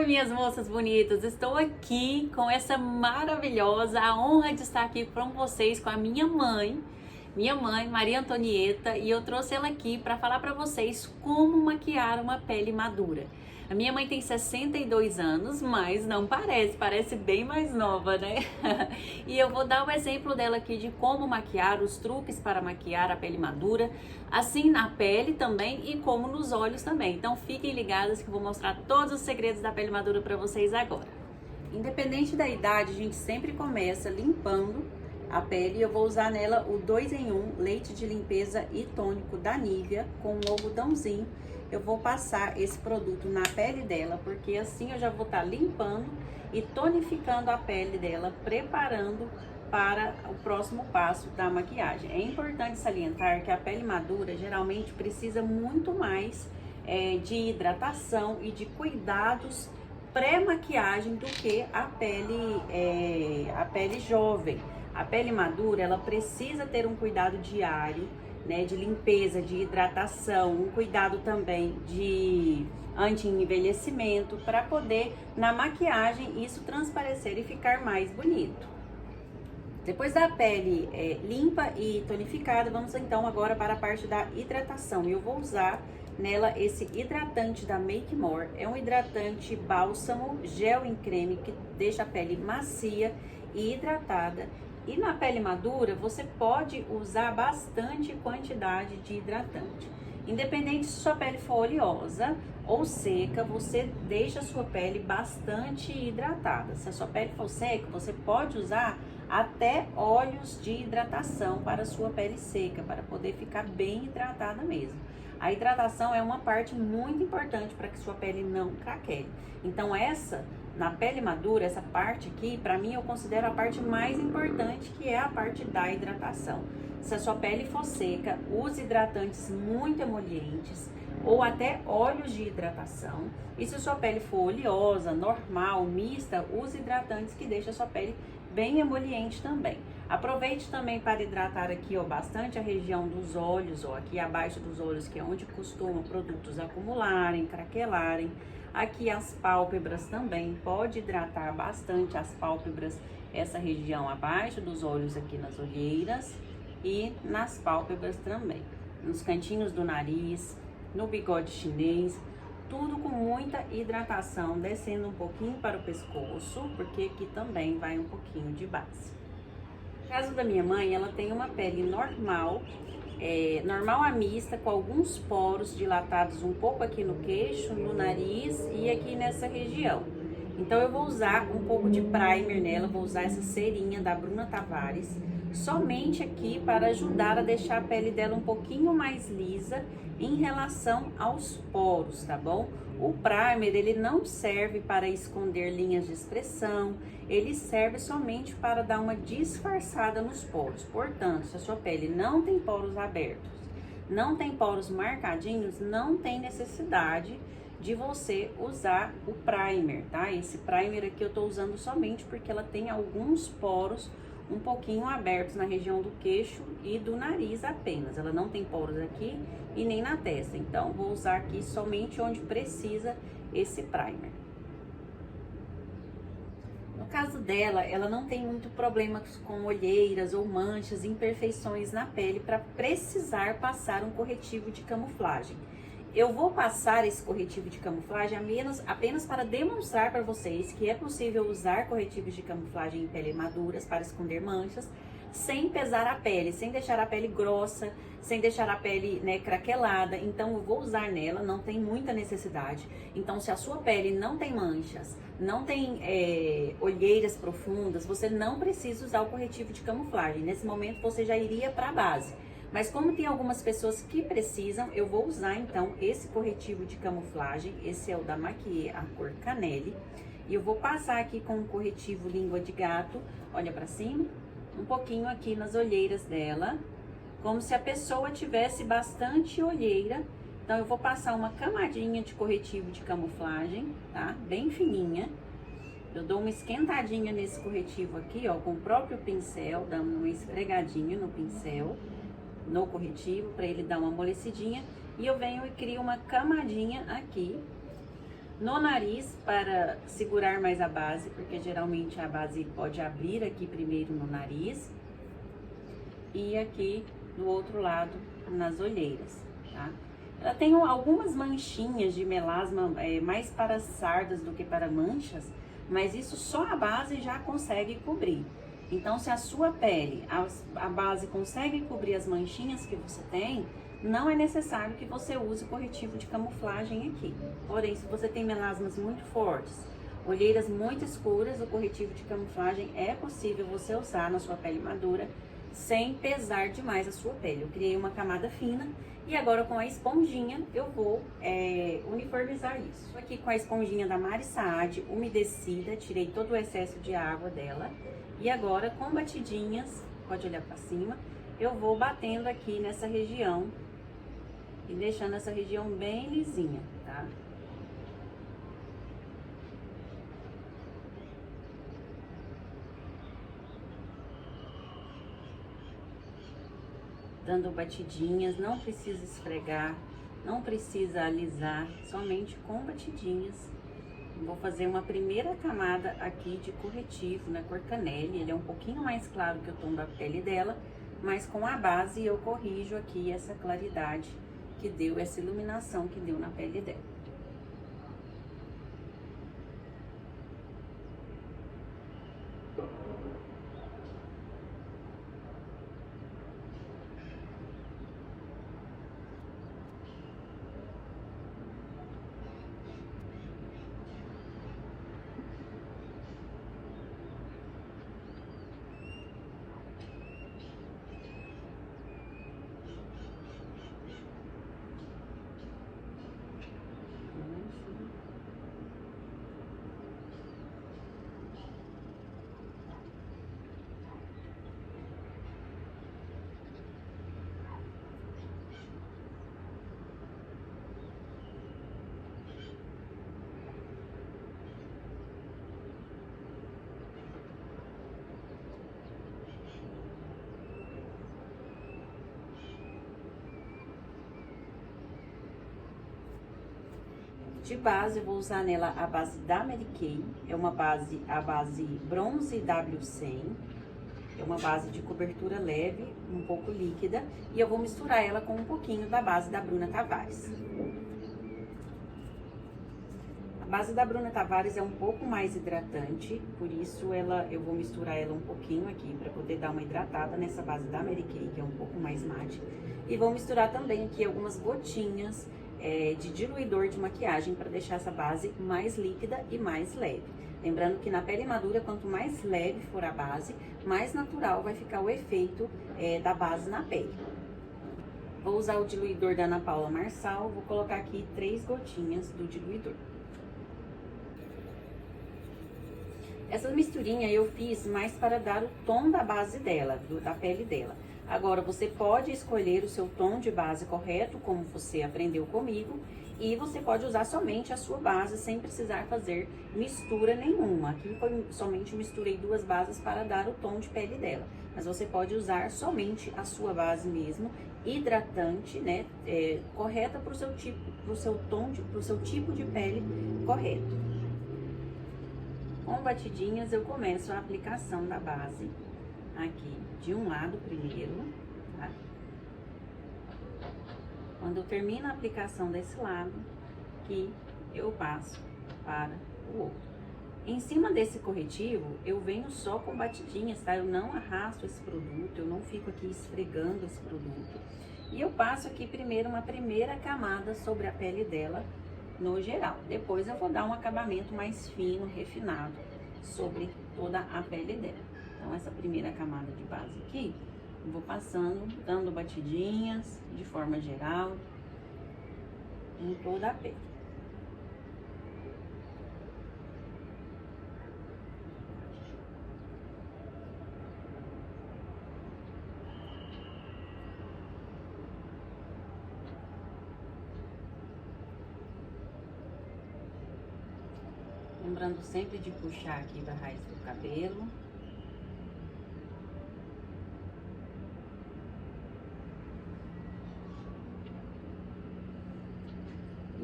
Oi, minhas moças bonitas, estou aqui com essa maravilhosa, a honra de estar aqui com vocês, com a minha mãe, Maria Antonieta, e eu trouxe ela aqui para falar para vocês como maquiar uma pele madura. A minha mãe tem 62 anos, mas não parece bem mais nova, né? E eu vou dar o exemplo dela aqui de como maquiar, os truques para maquiar a pele madura, assim na pele também e como nos olhos também. Então fiquem ligadas que eu vou mostrar todos os segredos da pele madura para vocês agora. Independente da idade, a gente sempre começa limpando a pele. Eu vou usar nela o 2 em 1 leite de limpeza e tônico da Nivea com um algodãozinho. Eu vou passar esse produto na pele dela, porque assim eu já vou estar limpando e tonificando a pele dela, preparando para o próximo passo da maquiagem. É importante salientar que a pele madura geralmente precisa muito mais de hidratação e de cuidados pré-maquiagem do que a pele jovem. A pele madura, ela precisa ter um cuidado diário, né, de limpeza, de hidratação, um cuidado também de anti-envelhecimento, para poder, na maquiagem, isso transparecer e ficar mais bonito. Depois da pele limpa e tonificada, vamos então agora para a parte da hidratação. Eu vou usar nela esse hidratante da Make More. É um hidratante bálsamo, gel em creme, que deixa a pele macia e hidratada. E na pele madura, você pode usar bastante quantidade de hidratante. Independente se sua pele for oleosa ou seca, você deixa a sua pele bastante hidratada. Se a sua pele for seca, você pode usar até óleos de hidratação para a sua pele seca, para poder ficar bem hidratada mesmo. A hidratação é uma parte muito importante para que sua pele não craquele. Então na pele madura, essa parte aqui, para mim, eu considero a parte mais importante, que é a parte da hidratação. Se a sua pele for seca, use hidratantes muito emolientes ou até óleos de hidratação. E se a sua pele for oleosa, normal, mista, use hidratantes que deixam a sua pele bem emoliente também. Aproveite também para hidratar aqui, ó, bastante a região dos olhos, ó, aqui abaixo dos olhos, que é onde costumam produtos acumularem, craquelarem. Aqui as pálpebras também, pode hidratar bastante as pálpebras, essa região abaixo dos olhos, aqui nas olheiras e nas pálpebras também. Nos cantinhos do nariz, no bigode chinês, tudo com muita hidratação, descendo um pouquinho para o pescoço, porque aqui também vai um pouquinho de base. No caso da minha mãe, ela tem uma pele normal, normal a mista, com alguns poros dilatados um pouco aqui no queixo, no nariz e aqui nessa região. Então eu vou usar um pouco de primer nela, vou usar essa cerinha da Bruna Tavares, somente aqui para ajudar a deixar a pele dela um pouquinho mais lisa em relação aos poros, tá bom? O primer, ele não serve para esconder linhas de expressão, ele serve somente para dar uma disfarçada nos poros. Portanto, se a sua pele não tem poros abertos, não tem poros marcadinhos, não tem necessidade de você usar o primer, tá? Esse primer aqui eu tô usando somente porque ela tem alguns poros um pouquinho abertos na região do queixo e do nariz apenas. Ela não tem poros aqui e nem na testa, então vou usar aqui somente onde precisa esse primer. No caso dela, ela não tem muito problema com olheiras ou manchas, imperfeições na pele para precisar passar um corretivo de camuflagem. Eu vou passar esse corretivo de camuflagem apenas para demonstrar para vocês que é possível usar corretivos de camuflagem em pele maduras para esconder manchas, sem pesar a pele, sem deixar a pele grossa, sem deixar a pele, né, craquelada. Então eu vou usar nela, não tem muita necessidade. Então se a sua pele não tem manchas, não tem olheiras profundas, você não precisa usar o corretivo de camuflagem. Nesse momento você já iria para a base. Mas como tem algumas pessoas que precisam, eu vou usar então esse corretivo de camuflagem. Esse é o da Maquier, a cor Canelle. E eu vou passar aqui com o corretivo língua de gato, olha pra cima, um pouquinho aqui nas olheiras dela, como se a pessoa tivesse bastante olheira. Então eu vou passar uma camadinha de corretivo de camuflagem, tá? Bem fininha. Eu dou uma esquentadinha nesse corretivo aqui, ó, com o próprio pincel, dando uma esfregadinha no pincel, no corretivo, para ele dar uma amolecidinha, e eu venho e crio uma camadinha aqui No nariz, para segurar mais a base, porque geralmente a base pode abrir aqui primeiro no nariz e aqui do outro lado nas olheiras, tá? Ela tem algumas manchinhas de melasma, mais para sardas do que para manchas, mas isso só a base já consegue cobrir. Então, se a sua pele, a base consegue cobrir as manchinhas que você tem, não é necessário que você use corretivo de camuflagem aqui. Porém, se você tem melasmas muito fortes, olheiras muito escuras, o corretivo de camuflagem é possível você usar na sua pele madura sem pesar demais a sua pele. Eu criei uma camada fina e agora com a esponjinha eu vou uniformizar isso. Aqui com a esponjinha da Mari Saad, umedecida, tirei todo o excesso de água dela. E agora com batidinhas, pode olhar para cima, eu vou batendo aqui nessa região e deixando essa região bem lisinha, tá? Dando batidinhas, não precisa esfregar, não precisa alisar, somente com batidinhas. Vou fazer uma primeira camada aqui de corretivo na cor canelle, ele é um pouquinho mais claro que o tom da pele dela, mas com a base eu corrijo aqui essa claridade que deu, essa iluminação que deu na pele dela. De base, eu vou usar nela a base da Mary Kay, é uma base, a base Bronze W100, é uma base de cobertura leve, um pouco líquida, e eu vou misturar ela com um pouquinho da base da Bruna Tavares. A base da Bruna Tavares é um pouco mais hidratante, por isso eu vou misturar ela um pouquinho aqui, para poder dar uma hidratada nessa base da Mary Kay, que é um pouco mais mate. E vou misturar também aqui algumas gotinhas de diluidor de maquiagem para deixar essa base mais líquida e mais leve. Lembrando que na pele madura, quanto mais leve for a base, mais natural vai ficar o efeito da base na pele. Vou usar o diluidor da Ana Paula Marçal, vou colocar aqui 3 gotinhas do diluidor. Essa misturinha eu fiz mais para dar o tom da base dela, da pele dela. Agora, você pode escolher o seu tom de base correto, como você aprendeu comigo, e você pode usar somente a sua base, sem precisar fazer mistura nenhuma. Aqui somente misturei 2 bases para dar o tom de pele dela. Mas você pode usar somente a sua base mesmo, hidratante, né, correta para o seu tipo, pro seu tipo de pele correto. Com batidinhas, eu começo a aplicação da base aqui de um lado primeiro, tá? Quando eu termino a aplicação desse lado, que eu passo para o outro. Em cima desse corretivo, eu venho só com batidinhas, tá? Eu não arrasto esse produto, eu não fico aqui esfregando esse produto. E eu passo aqui primeiro uma primeira camada sobre a pele dela, no geral. Depois eu vou dar um acabamento mais fino, refinado, sobre toda a pele dela. Então, essa primeira camada de base aqui, eu vou passando, dando batidinhas, de forma geral, em toda a pele. Lembrando sempre de puxar aqui da raiz do cabelo.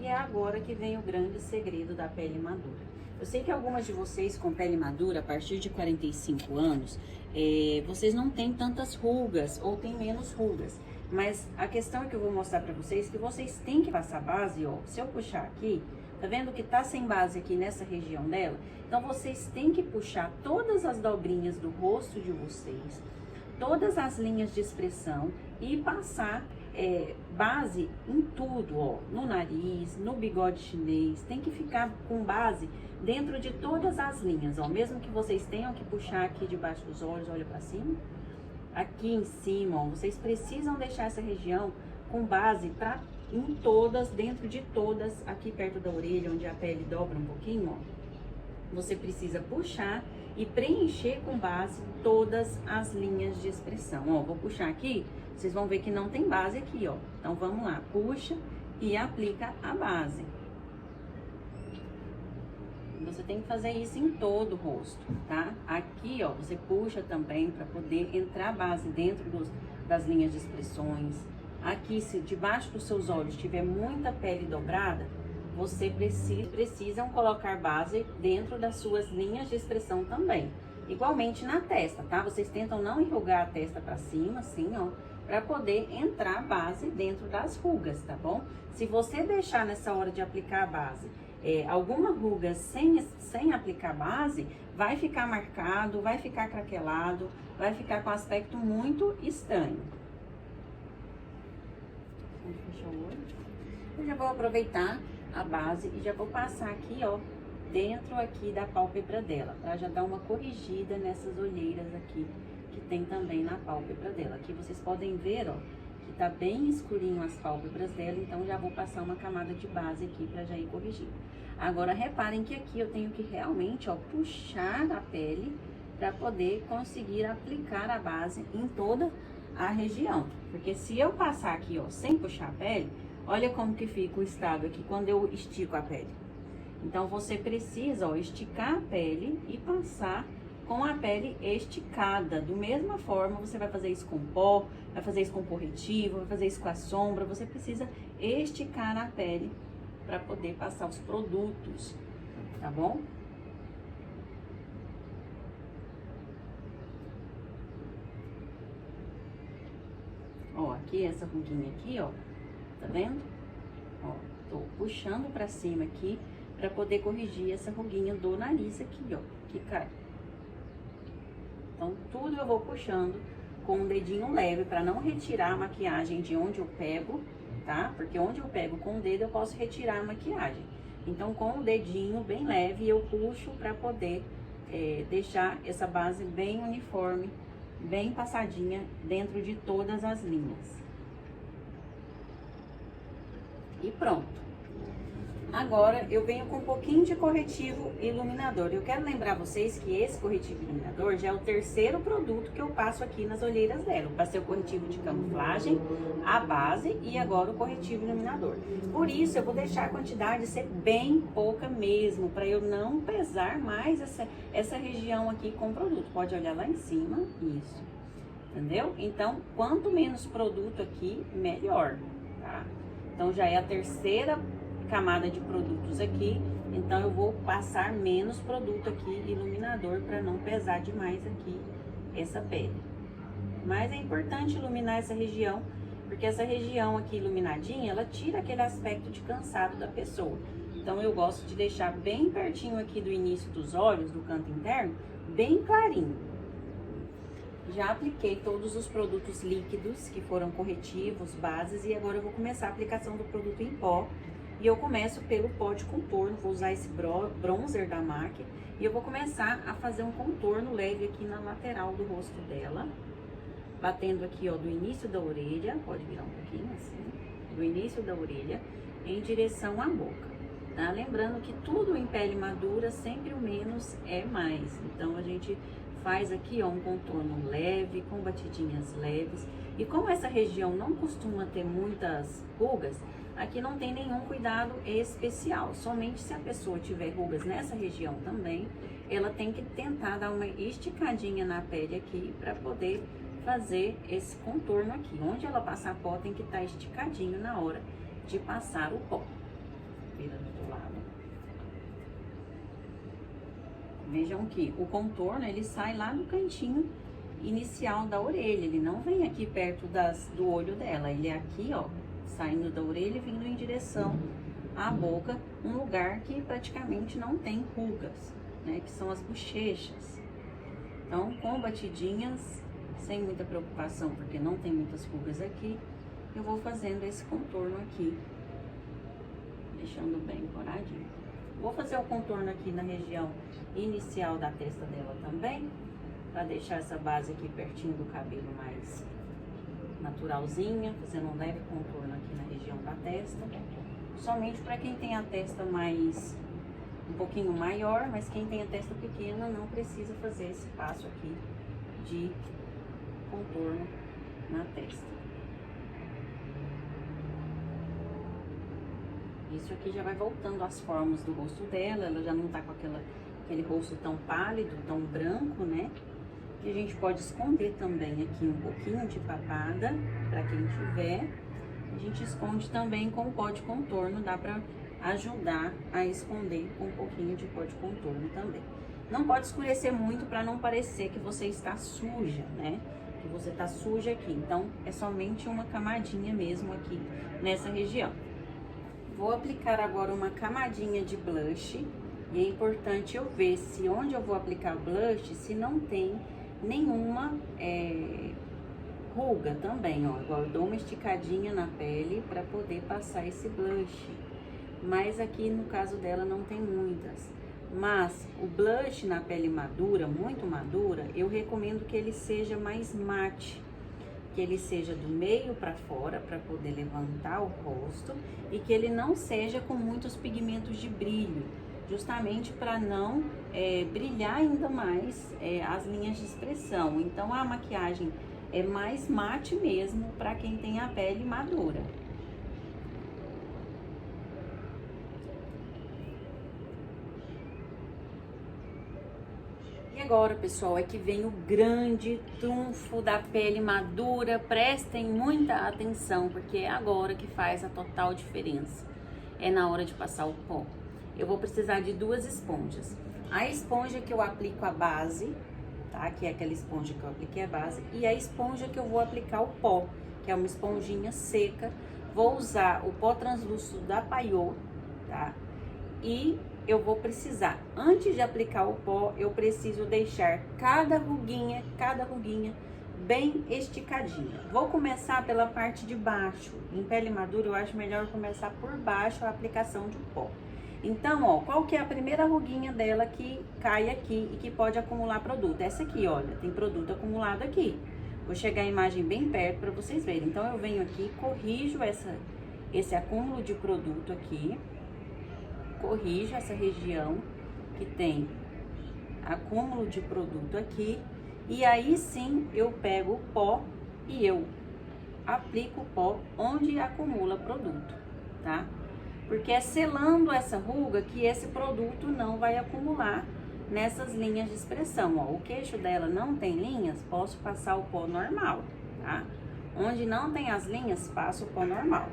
E é agora que vem o grande segredo da pele madura. Eu sei que algumas de vocês com pele madura, a partir de 45 anos, vocês não têm tantas rugas ou tem menos rugas. Mas a questão é que eu vou mostrar pra vocês que vocês têm que passar base, ó. Se eu puxar aqui, tá vendo que tá sem base aqui nessa região dela? Então vocês têm que puxar todas as dobrinhas do rosto de vocês, todas as linhas de expressão e passar base em tudo, ó, no nariz, no bigode chinês, tem que ficar com base dentro de todas as linhas, ó, mesmo que vocês tenham que puxar aqui debaixo dos olhos, olha pra cima, aqui em cima, ó, vocês precisam deixar essa região com base em todas, dentro de todas, aqui perto da orelha, onde a pele dobra um pouquinho, ó, você precisa puxar e preencher com base todas as linhas de expressão, ó, vou puxar aqui, vocês vão ver que não tem base aqui, ó. Então, vamos lá. Puxa e aplica a base. Você tem que fazer isso em todo o rosto, tá? Aqui, ó, você puxa também para poder entrar a base dentro das linhas de expressões. Aqui, se debaixo dos seus olhos tiver muita pele dobrada, você precisam colocar base dentro das suas linhas de expressão também. Igualmente na testa, tá? Vocês tentam não enrugar a testa para cima, assim, ó, para poder entrar base dentro das rugas, tá bom? Se você deixar nessa hora de aplicar a base, alguma ruga sem aplicar base, vai ficar marcado, vai ficar craquelado, vai ficar com aspecto muito estranho. Vamos fechar o olho. Eu já vou aproveitar a base e já vou passar aqui, ó, dentro aqui da pálpebra dela, para já dar uma corrigida nessas olheiras aqui, que tem também na pálpebra dela. Aqui vocês podem ver, ó, que tá bem escurinho as pálpebras dela, então já vou passar uma camada de base aqui para já ir corrigindo. Agora, reparem que aqui eu tenho que realmente, ó, puxar a pele para poder conseguir aplicar a base em toda a região. Porque se eu passar aqui, ó, sem puxar a pele, olha como que fica o estado aqui quando eu estico a pele. Então, você precisa, ó, esticar a pele e passar com a pele esticada. Do mesma forma, você vai fazer isso com pó, vai fazer isso com corretivo, vai fazer isso com a sombra. Você precisa esticar a pele para poder passar os produtos, tá bom? Ó, aqui, essa ruguinha aqui, ó, tá vendo? Ó, tô puxando pra cima aqui pra poder corrigir essa ruguinha do nariz aqui, ó, que cai. Então, tudo eu vou puxando com um dedinho leve pra não retirar a maquiagem de onde eu pego, tá? Porque onde eu pego com o dedo eu posso retirar a maquiagem. Então, com o dedinho bem leve, eu puxo pra poder deixar essa base bem uniforme, bem passadinha dentro de todas as linhas. E pronto. Agora, eu venho com um pouquinho de corretivo iluminador. Eu quero lembrar vocês que esse corretivo iluminador já é o terceiro produto que eu passo aqui nas olheiras dela. Eu passei o corretivo de camuflagem, a base e agora o corretivo iluminador. Por isso, eu vou deixar a quantidade ser bem pouca mesmo, para eu não pesar mais essa região aqui com o produto. Pode olhar lá em cima, isso. Entendeu? Então, quanto menos produto aqui, melhor, tá? Então, já é a terceira camada de produtos aqui, então eu vou passar menos produto aqui, iluminador, para não pesar demais aqui essa pele. Mas é importante iluminar essa região, porque essa região aqui iluminadinha, ela tira aquele aspecto de cansado da pessoa. Então eu gosto de deixar bem pertinho aqui do início dos olhos, do canto interno, bem clarinho. Já apliquei todos os produtos líquidos, que foram corretivos, bases, e agora eu vou começar a aplicação do produto em pó. E eu começo pelo pó de contorno, vou usar esse bronzer da MAC. E eu vou começar a fazer um contorno leve aqui na lateral do rosto dela. Batendo aqui, ó, do início da orelha, pode virar um pouquinho assim, do início da orelha, em direção à boca, tá? Lembrando que tudo em pele madura, sempre o menos é mais. Então, a gente faz aqui, ó, um contorno leve, com batidinhas leves. E como essa região não costuma ter muitas rugas, aqui não tem nenhum cuidado especial. Somente se a pessoa tiver rugas nessa região também, ela tem que tentar dar uma esticadinha na pele aqui para poder fazer esse contorno aqui. Onde ela passar pó tem que estar esticadinho na hora de passar o pó. vira do outro lado. Vejam que o contorno, ele sai lá no cantinho inicial da orelha, ele não vem aqui perto do olho dela, ele é aqui, ó, saindo da orelha e vindo em direção à boca, um lugar que praticamente não tem rugas, né, que são as bochechas. Então, com batidinhas, sem muita preocupação, porque não tem muitas rugas aqui, eu vou fazendo esse contorno aqui, deixando bem coradinho. Vou fazer o contorno aqui na região inicial da testa dela também, para deixar essa base aqui pertinho do cabelo mais naturalzinha, fazendo um leve contorno aqui na região da testa. Somente para quem tem a testa um pouquinho maior, mas quem tem a testa pequena não precisa fazer esse passo aqui de contorno na testa. Isso aqui já vai voltando às formas do rosto dela, ela já não tá com aquele rosto tão pálido, tão branco, né? E a gente pode esconder também aqui um pouquinho de papada, para quem tiver. A gente esconde também com o pó de contorno, dá pra ajudar a esconder com um pouquinho de pó de contorno também. Não pode escurecer muito para não parecer que você está suja, né? Que você tá suja aqui. Então, é somente uma camadinha mesmo aqui nessa região. Vou aplicar agora uma camadinha de blush. E é importante eu ver se onde eu vou aplicar o blush, se não tem nenhuma ruga também, ó. Igual eu dou uma esticadinha na pele para poder passar esse blush. Mas aqui no caso dela não tem muitas. Mas o blush na pele madura, muito madura, eu recomendo que ele seja mais mate. Que ele seja do meio para fora, para poder levantar o rosto. E que ele não seja com muitos pigmentos de brilho. Justamente para não brilhar ainda mais as linhas de expressão. Então, a maquiagem é mais mate mesmo para quem tem a pele madura. E agora, pessoal, é que vem o grande trunfo da pele madura. Prestem muita atenção, porque é agora que faz a total diferença. É na hora de passar o pó. Eu vou precisar de 2 esponjas. A esponja que eu aplico a base, tá? Que é aquela esponja que eu apliquei a base. E a esponja que eu vou aplicar o pó, que é uma esponjinha seca. Vou usar o pó translúcido da Paiô, tá? E eu vou precisar, antes de aplicar o pó, eu preciso deixar cada ruguinha bem esticadinha. Vou começar pela parte de baixo. Em pele madura, eu acho melhor começar por baixo a aplicação de pó. Então, ó, qual que é a primeira ruguinha dela que cai aqui e que pode acumular produto? Essa aqui, olha, tem produto acumulado aqui. Vou chegar a imagem bem perto para vocês verem. Então, eu venho aqui, corrijo esse acúmulo de produto aqui. Corrijo essa região que tem acúmulo de produto aqui. E aí, sim, eu pego o pó e eu aplico o pó onde acumula produto, tá? Porque é selando essa ruga que esse produto não vai acumular nessas linhas de expressão, ó. O queixo dela não tem linhas, posso passar o pó normal, tá? Onde não tem as linhas, passo o pó normal.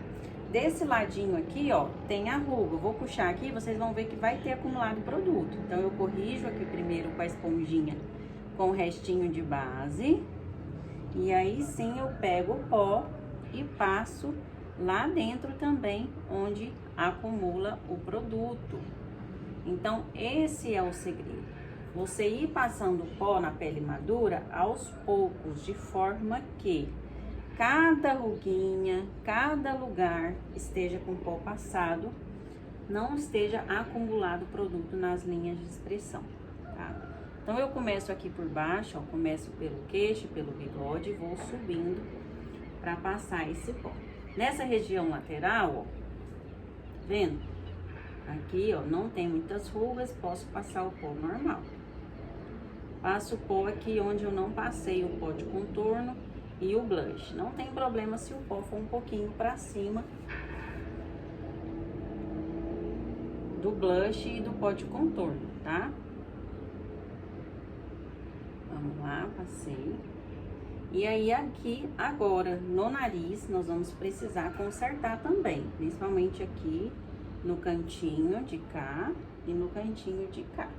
Desse ladinho aqui, ó, tem a ruga. Vou puxar aqui, vocês vão ver que vai ter acumulado produto. Então, eu corrijo aqui primeiro com a esponjinha com o restinho de base. E aí, sim, eu pego o pó e passo lá dentro também, onde acumula o produto. Então, esse é o segredo. Você ir passando pó na pele madura aos poucos, de forma que cada ruguinha, cada lugar esteja com pó passado, não esteja acumulado produto nas linhas de expressão, tá? Então, eu começo aqui por baixo, ó, começo pelo queixo, pelo bigode, e vou subindo para passar esse pó. Nessa região lateral, ó, vendo? Aqui, ó, não tem muitas rugas, posso passar o pó normal. Passo o pó aqui onde eu não passei o pó de contorno e o blush. Não tem problema se o pó for um pouquinho pra cima do blush e do pó de contorno, tá? Vamos lá, passei. E aí, aqui, agora, no nariz, nós vamos precisar consertar também. Principalmente aqui, no cantinho de cá e no cantinho de cá.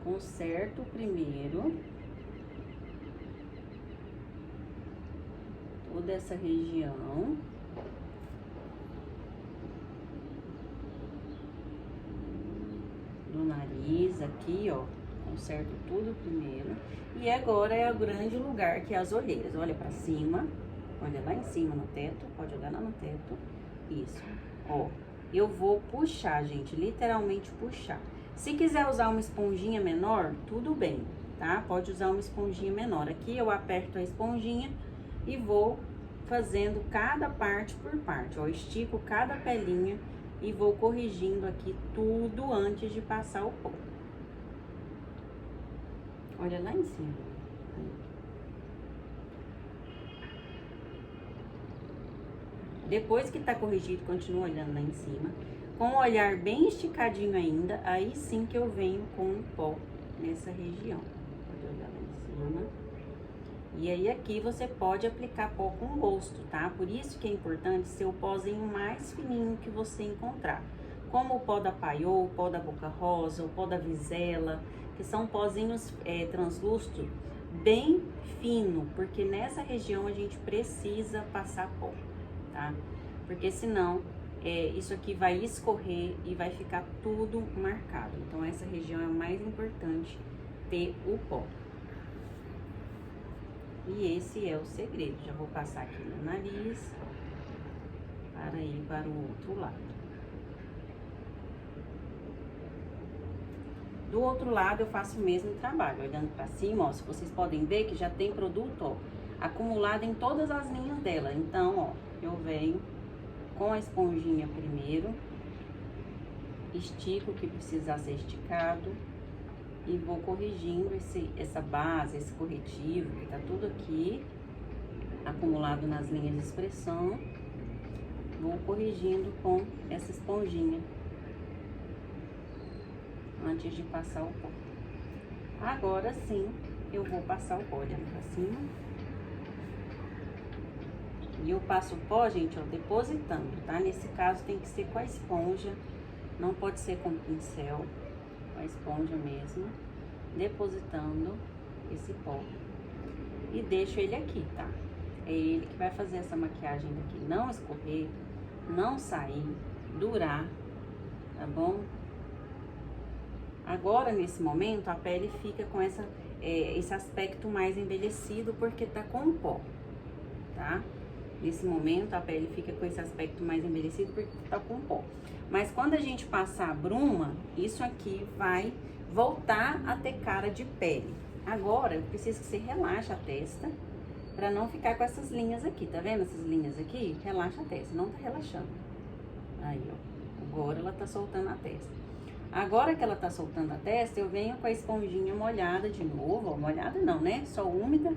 Conserto primeiro toda essa região. Do nariz aqui, ó. Conserto tudo primeiro. E agora é o grande lugar, que é as olheiras. Olha pra cima. Olha lá em cima no teto. Pode olhar lá no teto. Isso. Ó. Eu vou puxar, gente. Literalmente puxar. Se quiser usar uma esponjinha menor, tudo bem, tá? Pode usar uma esponjinha menor. Aqui eu aperto a esponjinha e vou fazendo cada parte por parte. Ó. Estico cada pelinha e vou corrigindo aqui tudo antes de passar o pó. Olha lá em cima. Depois que tá corrigido, continua olhando lá em cima. Com o olhar bem esticadinho ainda, aí sim que eu venho com o pó nessa região. Pode olhar lá em cima. E aí aqui você pode aplicar pó com gosto, tá? Por isso que é importante ser o pozinho mais fininho que você encontrar. Como o pó da Paiô, o pó da Boca Rosa, o pó da Vizela, que são pozinhos translúcidos bem fino, porque nessa região a gente precisa passar pó, tá? Porque senão isso aqui vai escorrer e vai ficar tudo marcado. Então essa região é a mais importante ter o pó. E esse é o segredo. Já vou passar aqui no nariz para ir para o outro lado. Do outro lado eu faço o mesmo trabalho, olhando para cima, ó. Se vocês podem ver que já tem produto, ó, acumulado em todas as linhas dela. Então, ó, eu venho com a esponjinha primeiro, estico o que precisar ser esticado e vou corrigindo essa base, esse corretivo, que tá tudo aqui acumulado nas linhas de expressão. Vou corrigindo com essa esponjinha antes de passar o pó. Agora sim, eu vou passar o pó, olhando pra cima. E eu passo o pó, gente, ó, depositando, tá? Nesse caso tem que ser com a esponja, não pode ser com pincel, com a esponja mesmo, depositando esse pó. E deixo ele aqui, tá? É ele que vai fazer essa maquiagem daqui não escorrer, não sair, durar, tá bom? Agora, nesse momento, a pele fica com esse aspecto mais envelhecido, porque tá com pó, tá? Nesse momento, a pele fica com esse aspecto mais envelhecido, porque tá com pó. Mas quando a gente passar a bruma, isso aqui vai voltar a ter cara de pele. Agora, eu preciso que você relaxe a testa, pra não ficar com essas linhas aqui, tá vendo essas linhas aqui? Relaxa a testa, não tá relaxando. Aí, ó, agora ela tá soltando a testa. Agora que ela tá soltando a testa, eu venho com a esponjinha molhada de novo, ó, molhada não, né? Só úmida.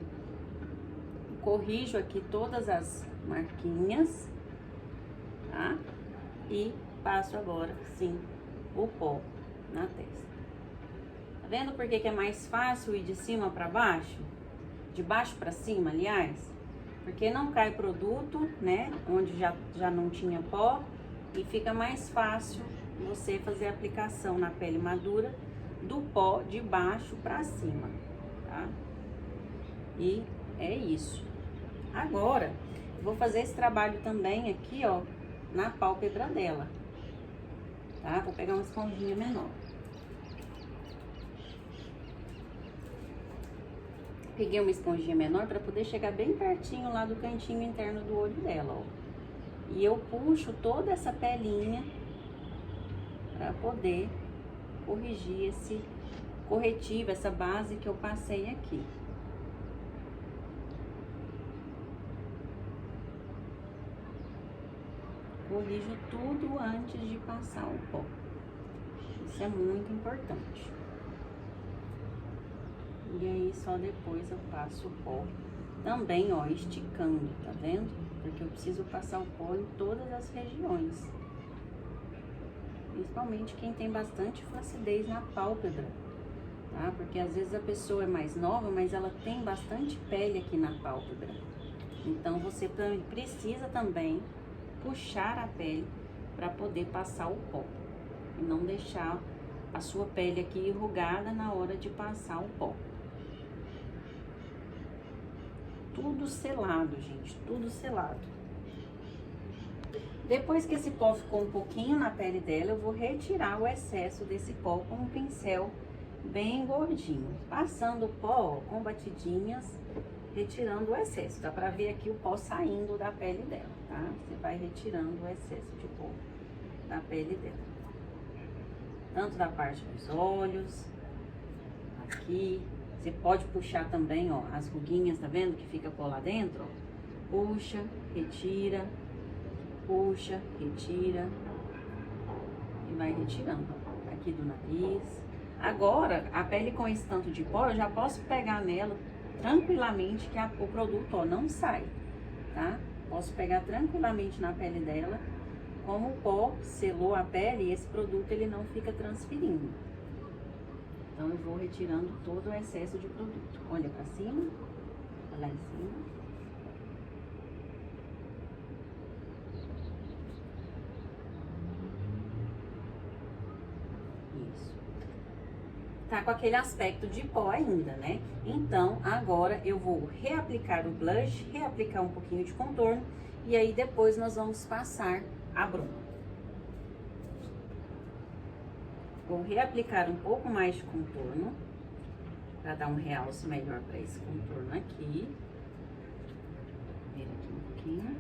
Corrijo aqui todas as marquinhas, tá? E passo agora, sim, o pó na testa. Tá vendo por que é mais fácil ir de cima pra baixo? De baixo pra cima, aliás? Porque não cai produto, né? Onde já não tinha pó. E fica mais fácil você fazer a aplicação na pele madura do pó de baixo pra cima, tá? E é isso. Agora, eu vou fazer esse trabalho também aqui, ó, na pálpebra dela, tá? Vou pegar uma esponjinha menor. Peguei uma esponjinha menor pra poder chegar bem pertinho lá do cantinho interno do olho dela, ó. E eu puxo toda essa pelinha para poder corrigir esse corretivo, essa base que eu passei aqui. Corrijo tudo antes de passar o pó. Isso é muito importante. E aí só depois eu passo o pó. Também, ó, esticando, tá vendo? Porque eu preciso passar o pó em todas as regiões. Principalmente quem tem bastante flacidez na pálpebra, tá? Porque às vezes a pessoa é mais nova, mas ela tem bastante pele aqui na pálpebra. Então você precisa também puxar a pele para poder passar o pó e não deixar a sua pele aqui enrugada na hora de passar o pó. Tudo selado, gente, tudo selado. Depois que esse pó ficou um pouquinho na pele dela, eu vou retirar o excesso desse pó com um pincel bem gordinho, passando o pó com batidinhas, retirando o excesso. Dá pra ver aqui o pó saindo da pele dela, tá? Você vai retirando o excesso de pó da pele dela. Tanto da parte dos olhos, aqui. Você pode puxar também, ó, as ruguinhas, tá vendo? Que fica pó lá dentro, ó. Puxa, retira, puxa, retira. E vai retirando, ó, aqui do nariz. Agora, a pele com esse tanto de pó, eu já posso pegar nela tranquilamente, que o produto, ó, não sai, tá? Posso pegar tranquilamente na pele dela. Como o pó selou a pele, esse produto ele não fica transferindo. Então, eu vou retirando todo o excesso de produto. Olha pra cima, lá em cima. Isso. Tá com aquele aspecto de pó ainda, né? Então, agora eu vou reaplicar o blush, reaplicar um pouquinho de contorno. E aí, depois nós vamos passar a bruma. Vou reaplicar um pouco mais de contorno, para dar um realce melhor para esse contorno aqui. Vira aqui um pouquinho.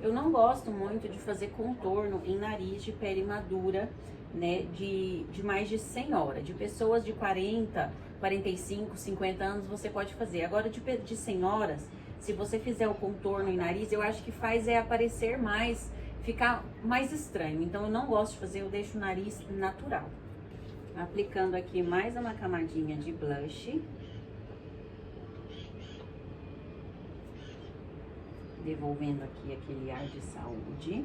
Eu não gosto muito de fazer contorno em nariz de pele madura, né, de mais de senhora. De pessoas de 40, 45, 50 anos você pode fazer. Agora de senhoras, se você fizer o contorno em nariz, eu acho que faz aparecer mais, ficar mais estranho. Então eu não gosto de fazer, eu deixo o nariz natural. Aplicando aqui mais uma camadinha de blush. Devolvendo aqui aquele ar de saúde.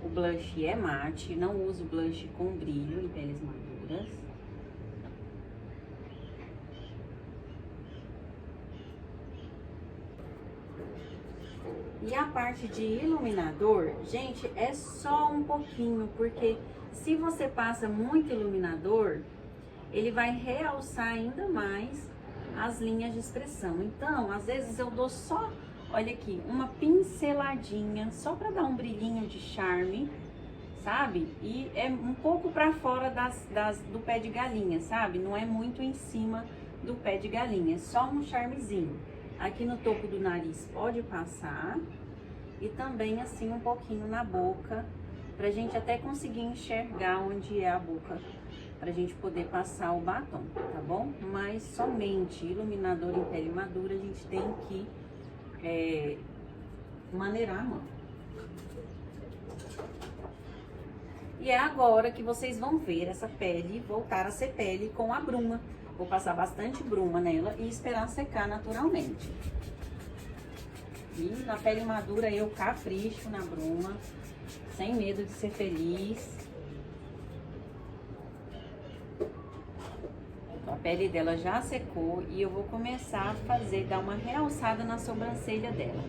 O blush é mate, não uso blush com brilho em peles maduras. E a parte de iluminador, gente, é só um pouquinho, porque se você passa muito iluminador, ele vai realçar ainda mais as linhas de expressão. Então, às vezes eu dou só, olha aqui, uma pinceladinha, só para dar um brilhinho de charme, sabe? E é um pouco para fora do pé de galinha, sabe? Não é muito em cima do pé de galinha, é só um charmezinho. Aqui no topo do nariz pode passar, e também assim um pouquinho na boca, pra gente até conseguir enxergar onde é a boca, pra gente poder passar o batom, tá bom? Mas somente iluminador em pele madura a gente tem que maneirar a mão. E é agora que vocês vão ver essa pele voltar a ser pele com a bruma. Vou passar bastante bruma nela e esperar secar naturalmente. E na pele madura eu capricho na bruma, sem medo de ser feliz. A pele dela já secou e eu vou começar a fazer, dar uma realçada na sobrancelha dela.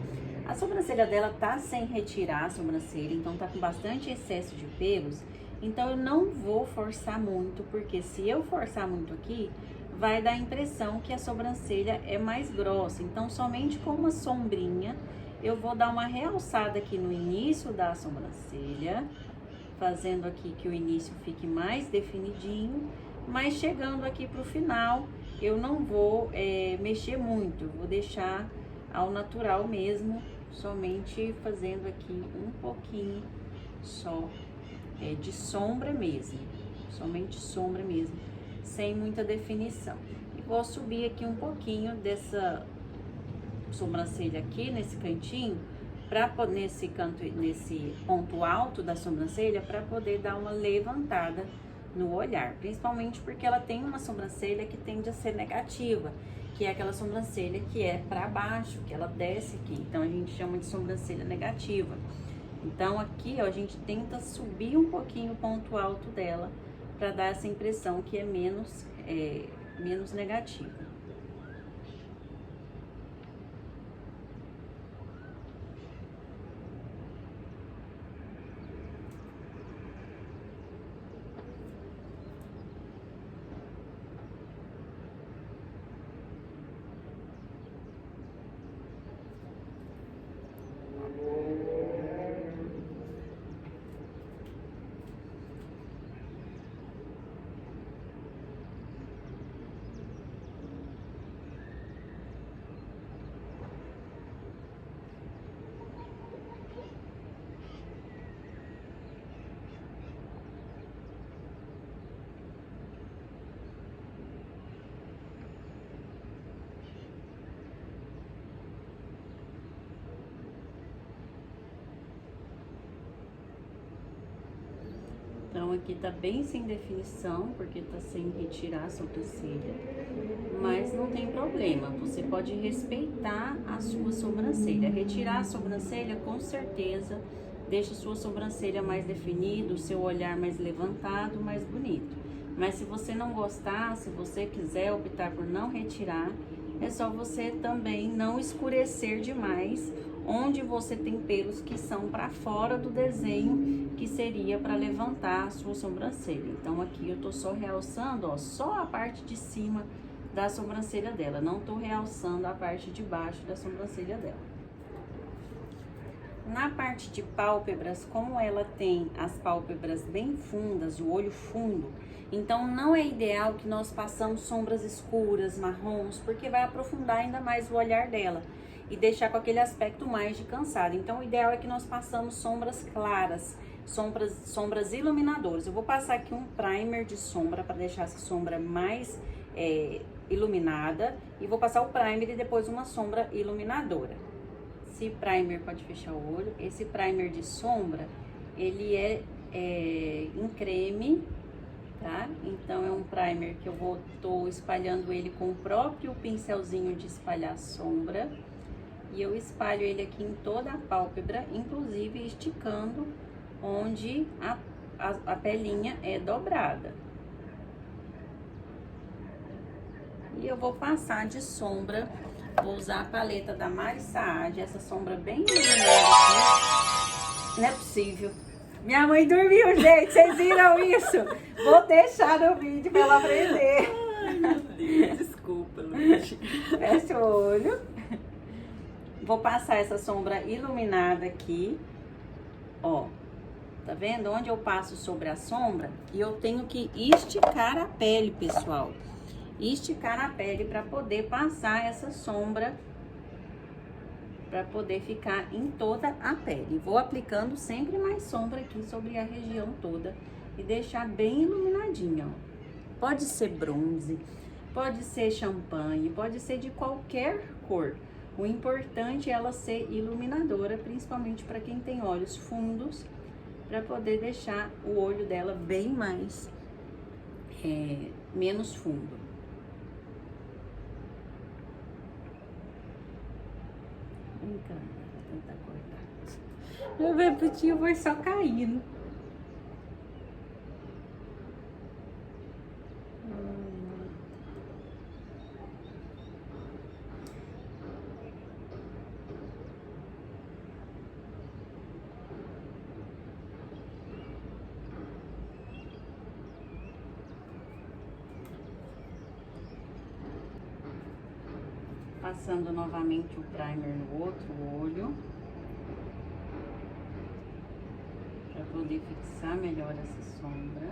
A sobrancelha dela tá sem retirar a sobrancelha, então tá com bastante excesso de pelos. Então eu não vou forçar muito, porque se eu forçar muito aqui, vai dar a impressão que a sobrancelha é mais grossa. Então somente com uma sombrinha eu vou dar uma realçada aqui no início da sobrancelha, fazendo aqui que o início fique mais definidinho. Mas chegando aqui pro final, eu não vou mexer muito, vou deixar ao natural mesmo, somente fazendo aqui um pouquinho só de sombra mesmo, somente sombra mesmo, sem muita definição. E vou subir aqui um pouquinho dessa sobrancelha aqui, nesse cantinho, nesse ponto alto da sobrancelha, para poder dar uma levantada no olhar, principalmente porque ela tem uma sobrancelha que tende a ser negativa, que é aquela sobrancelha que é para baixo, que ela desce aqui, então a gente chama de sobrancelha negativa. Então aqui, ó, a gente tenta subir um pouquinho o ponto alto dela para dar essa impressão que é menos negativa. Então aqui tá bem sem definição, porque tá sem retirar a sobrancelha, mas não tem problema, você pode respeitar a sua sobrancelha. Retirar a sobrancelha, com certeza, deixa a sua sobrancelha mais definida, o seu olhar mais levantado, mais bonito. Mas se você não gostar, se você quiser optar por não retirar, é só você também não escurecer demais onde você tem pelos que são para fora do desenho, que seria para levantar a sua sobrancelha. Então aqui eu tô só realçando, ó, só a parte de cima da sobrancelha dela, não tô realçando a parte de baixo da sobrancelha dela. Na parte de pálpebras, como ela tem as pálpebras bem fundas, o olho fundo, então não é ideal que nós passamos sombras escuras, marrons, porque vai aprofundar ainda mais o olhar dela e deixar com aquele aspecto mais de cansado. Então o ideal é que nós passamos sombras claras, sombras iluminadoras. Eu vou passar aqui um primer de sombra para deixar essa sombra mais iluminada, e vou passar o primer e depois uma sombra iluminadora. Esse primer, pode fechar o olho, esse primer de sombra, ele é em creme, tá? Então é um primer que eu tô espalhando ele com o próprio pincelzinho de espalhar sombra, e eu espalho ele aqui em toda a pálpebra, inclusive esticando onde a pelinha é dobrada. E eu vou passar de sombra, vou usar a paleta da Mari Saad, essa sombra bem iluminada aqui. Não é possível. Minha mãe dormiu, gente, vocês viram isso? Vou deixar no vídeo pra ela aprender. Ai, meu Deus, desculpa, Luiz. Fecha o olho. Vou passar essa sombra iluminada aqui, ó. Tá vendo? Onde eu passo sobre a sombra, e eu tenho que esticar a pele, pessoal. Esticar a pele para poder passar essa sombra, para poder ficar em toda a pele. Vou aplicando sempre mais sombra aqui sobre a região toda e deixar bem iluminadinha, ó. Pode ser bronze, pode ser champanhe, pode ser de qualquer cor. O importante é ela ser iluminadora, principalmente para quem tem olhos fundos, para poder deixar o olho dela bem mais, menos fundo. Vem cá, vou tentar cortar. Meu bebutinho foi só caindo. Passando novamente o primer no outro olho, para poder fixar melhor essa sombra.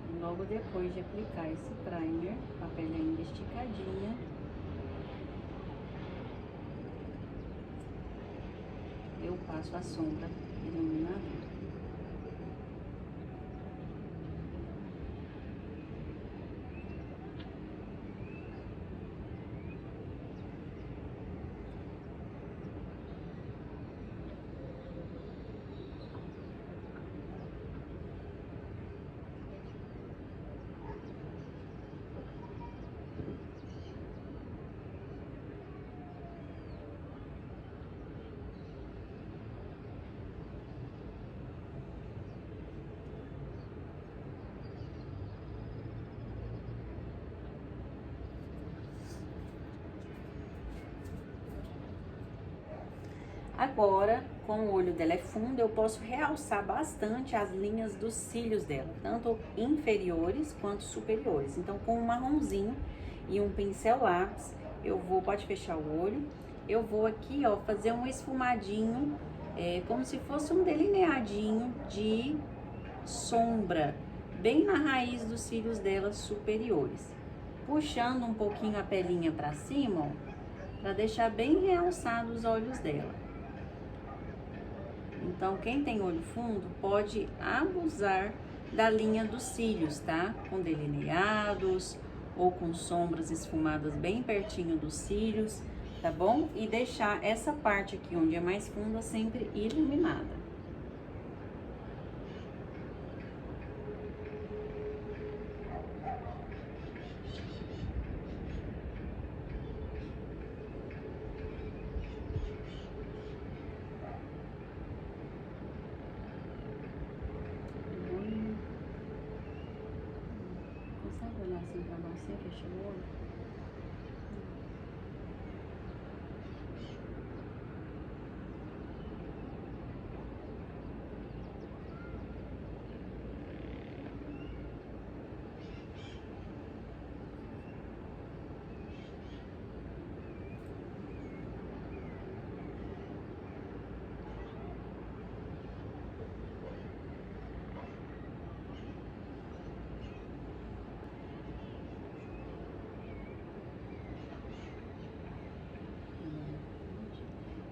E logo depois de aplicar esse primer, com a pele ainda esticadinha, eu passo a sombra iluminadora. Agora, como o olho dela é fundo, eu posso realçar bastante as linhas dos cílios dela, tanto inferiores quanto superiores. Então, com um marronzinho e um pincel lápis, eu vou, pode fechar o olho, eu vou aqui, ó, fazer um esfumadinho, como se fosse um delineadinho de sombra, bem na raiz dos cílios dela superiores. Puxando um pouquinho a pelinha pra cima, ó, pra deixar bem realçado os olhos dela. Então, quem tem olho fundo pode abusar da linha dos cílios, tá? Com delineados ou com sombras esfumadas bem pertinho dos cílios, tá bom? E deixar essa parte aqui, onde é mais funda, sempre iluminada. Consegue olhar assim pra você, fecha o olho?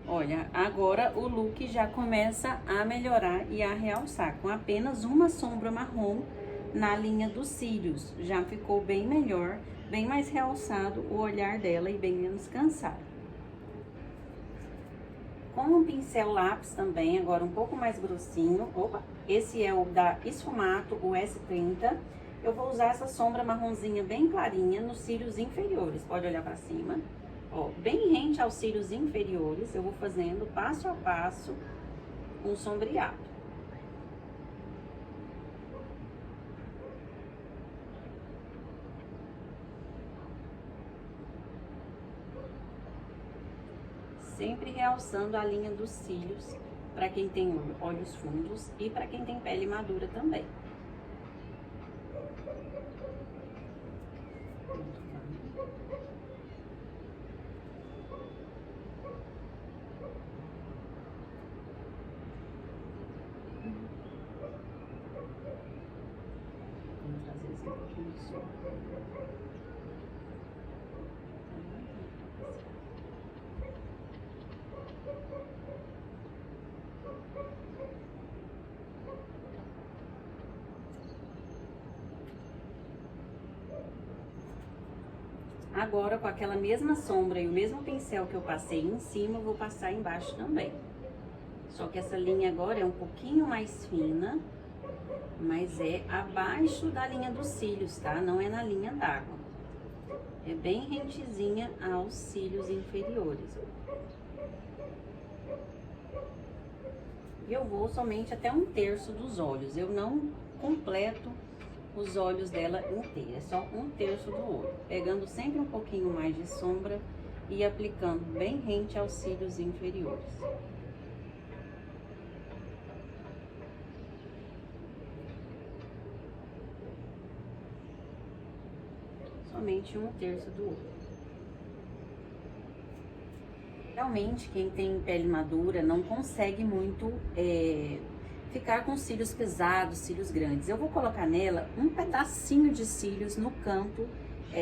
Olha, agora o look já começa a melhorar e a realçar, com apenas uma sombra marrom na linha dos cílios. Já ficou bem melhor, bem mais realçado o olhar dela e bem menos cansado. Com um pincel lápis também, agora um pouco mais grossinho, opa, esse é o da Esfumato, o S30. Eu vou usar essa sombra marronzinha bem clarinha nos cílios inferiores, pode olhar pra cima. Ó, bem rente aos cílios inferiores, eu vou fazendo passo a passo um sombreado. Sempre realçando a linha dos cílios para quem tem olhos fundos e para quem tem pele madura também. Vamos trazer esse pouquinho de sol. Agora, com aquela mesma sombra e o mesmo pincel que eu passei em cima, eu vou passar embaixo também. Só que essa linha agora é um pouquinho mais fina, mas é abaixo da linha dos cílios, tá? Não é na linha d'água. É bem rentezinha aos cílios inferiores. E eu vou somente até 1/3 dos olhos. Eu não completo os olhos dela inteira, é só 1/3 do olho. Pegando sempre um pouquinho mais de sombra e aplicando bem rente aos cílios inferiores. Somente 1/3 do olho. Realmente, quem tem pele madura não consegue muito ficar com cílios pesados, cílios grandes. Eu vou colocar nela um pedacinho de cílios no canto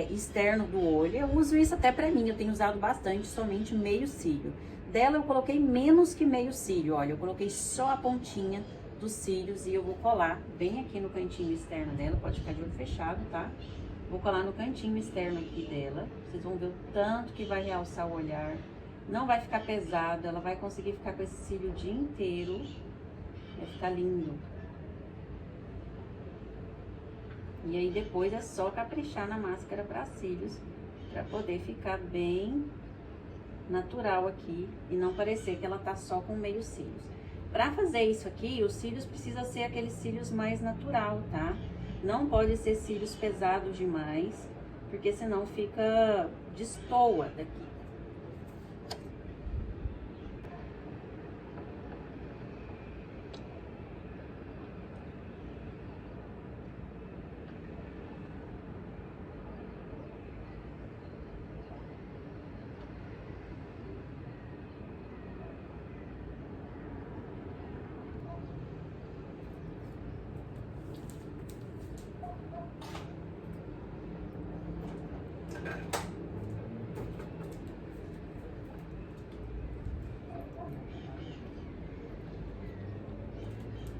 externo do olho. Eu uso isso até pra mim, eu tenho usado bastante, somente meio cílio. Dela eu coloquei menos que meio cílio, olha, eu coloquei só a pontinha dos cílios e eu vou colar bem aqui no cantinho externo dela, pode ficar de olho fechado, tá? Vou colar no cantinho externo aqui dela, vocês vão ver o tanto que vai realçar o olhar. Não vai ficar pesado, ela vai conseguir ficar com esse cílio o dia inteiro. Vai ficar lindo. E aí depois é só caprichar na máscara para cílios, para poder ficar bem natural aqui e não parecer que ela tá só com meio cílios. Para fazer isso aqui, os cílios precisa ser aqueles cílios mais natural, tá? Não pode ser cílios pesados demais, porque senão fica destoa daqui.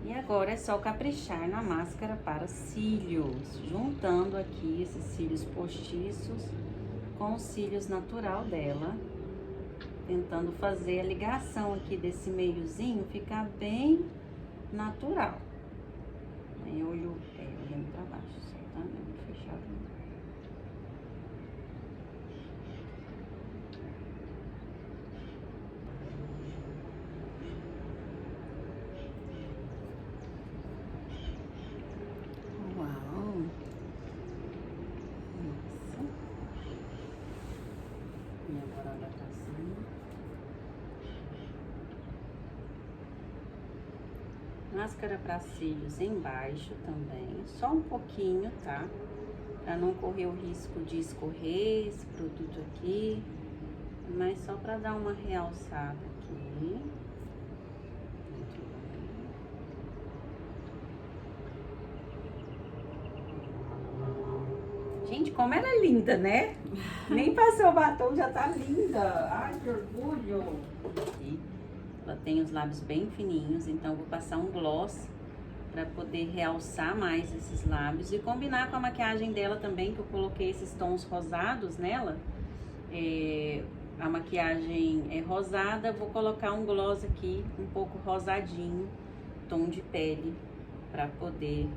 E agora é só caprichar na máscara para cílios, juntando aqui esses cílios postiços com os cílios natural dela, tentando fazer a ligação aqui desse meiozinho ficar bem natural. Aí olhando para baixo, só tá mesmo fechado. Uau! Nossa! E agora olha pra cima. Máscara para cílios embaixo também, só um pouquinho, tá? Para não correr o risco de escorrer esse produto aqui, mas só para dar uma realçada aqui. Gente, como ela é linda, né? Nem passou o batom, já tá linda. Ai, que orgulho! Aqui. Ela tem os lábios bem fininhos, então eu vou passar um gloss para poder realçar mais esses lábios e combinar com a maquiagem dela também, que eu coloquei esses tons rosados nela. A maquiagem é rosada, vou colocar um gloss aqui, um pouco rosadinho, tom de pele, para poder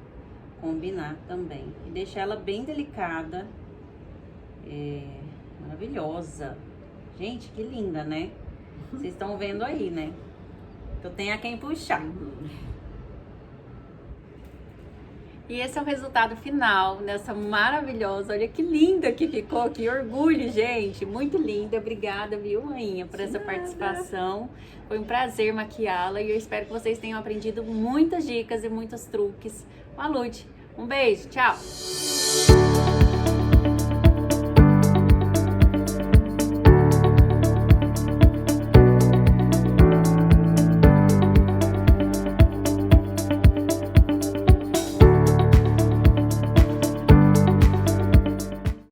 combinar também. E deixar ela bem delicada, maravilhosa. Gente, que linda, né? Vocês estão vendo aí, né? Eu tenho a quem puxar. E esse é o resultado final dessa maravilhosa. Olha que linda que ficou, que orgulho, gente. Muito linda. Obrigada, viu, rainha, por essa participação. Foi um prazer maquiá-la e eu espero que vocês tenham aprendido muitas dicas e muitos truques com a Lud. Um beijo, tchau!